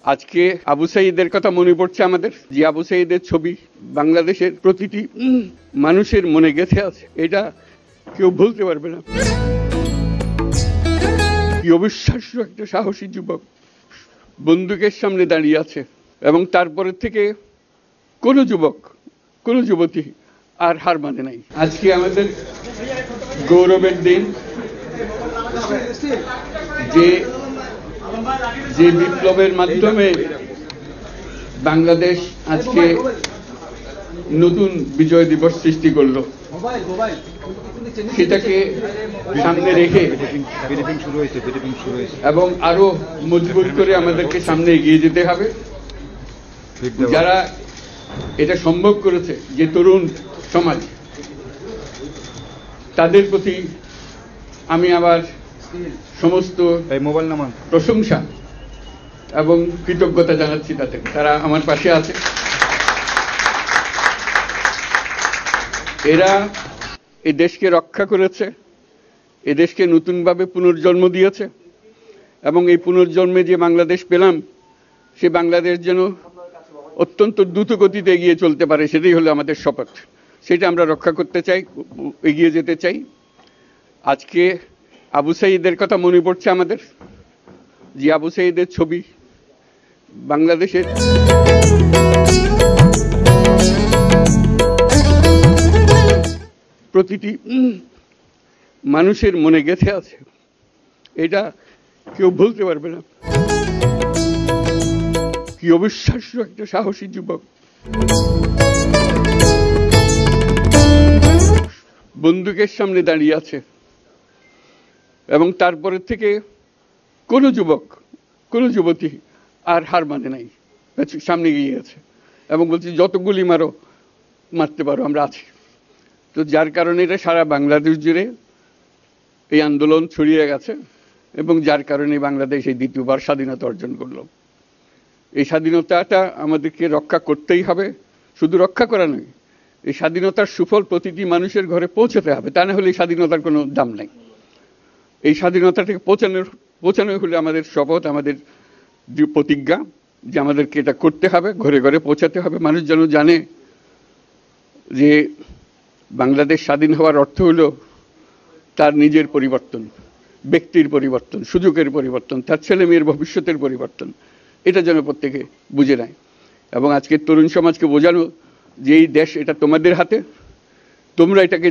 আজকে আবু সাঈদের কথা মনে পড়ছে আমাদের, যে আবু সাঈদের ছবি বাংলাদেশের প্রতিটি মানুষের মনে গেঁথে আছে, এটা কেউ ভুলতে পারবে না। কি অবিশ্বাস্য একটা সাহসী যুবক বন্দুকের সামনে দাঁড়িয়ে আছে, এবং তারপরে থেকে কোনো যুবক, কোনো যুবতী আর হার মানে নাই। আজকে আমাদের গৌরবের দিন, যে বিপ্লবের মাধ্যমে বাংলাদেশ আজকে নতুন বিজয় দিবস সৃষ্টি করলো, সেটাকে সামনে রেখে এবং আরো মজবুত করে আমাদেরকে সামনে এগিয়ে যেতে হবে। যারা এটা সম্ভব করেছে, যে তরুণ সমাজ, তাদের প্রতি আমি আবার সমস্ত প্রশংসা এবং কৃতজ্ঞতা জানাচ্ছি তাদের। তারা আমার পাশে আছে। এরা এই দেশকে রক্ষা করেছে, এই দেশকে নতুনভাবে পুনর্জন্ম দিয়েছে, এবং এই পুনর্জন্মে যে বাংলাদেশ পেলাম, সে বাংলাদেশ যেন অত্যন্ত দ্রুত গতিতে এগিয়ে চলতে পারে, সেটাই হলো আমাদের শপথ। সেটা আমরা রক্ষা করতে চাই, এগিয়ে যেতে চাই। আজকে আবু সাঈদের কথা মনে পড়ছে আমাদের, যে আবু সাঈদের ছবি বাংলাদেশের প্রতিটি মানুষের মনে গেঁথে আছে, এটা কেউ ভুলতে পারবে না। কি অবিশ্বাস্য একটা সাহসী যুবক বন্দুকের সামনে দাঁড়িয়ে আছে, এবং তারপরে থেকে কোনো যুবক, কোনো যুবতী আর হার মানে নাই, সামনে গিয়ে আছে এবং বলছি যত গুলি মারো, মারতে পারো, আমরা আছি। তো যার কারণে এটা সারা বাংলাদেশ জুড়ে এই আন্দোলন ছড়িয়ে গেছে, এবং যার কারণে বাংলাদেশ এই দ্বিতীয়বার স্বাধীনতা অর্জন করলো। এই স্বাধীনতাটা আমাদেরকে রক্ষা করতেই হবে। শুধু রক্ষা করা নয়, এই স্বাধীনতার সুফল প্রতিটি মানুষের ঘরে পৌঁছাতে হবে, তা না হলে এই স্বাধীনতার কোনো দাম নাই। এই স্বাধীনতাটাকে পৌঁছানো হলে আমাদের শপথ, আমাদের যে প্রতিজ্ঞা, যে আমাদেরকে এটা করতে হবে, ঘরে ঘরে পৌঁছাতে হবে। মানুষ যেন জানে যে বাংলাদেশ স্বাধীন হওয়ার অর্থ হলো তার নিজের পরিবর্তন, ব্যক্তির পরিবর্তন, সুযোগের পরিবর্তন, তার ছেলে মেয়ের ভবিষ্যতের পরিবর্তন। এটা যেন প্রত্যেকে বুঝে নেয়, এবং আজকের তরুণ সমাজকে বোঝানো যে এই দেশ, এটা তোমাদের হাতে, তোমরা এটাকে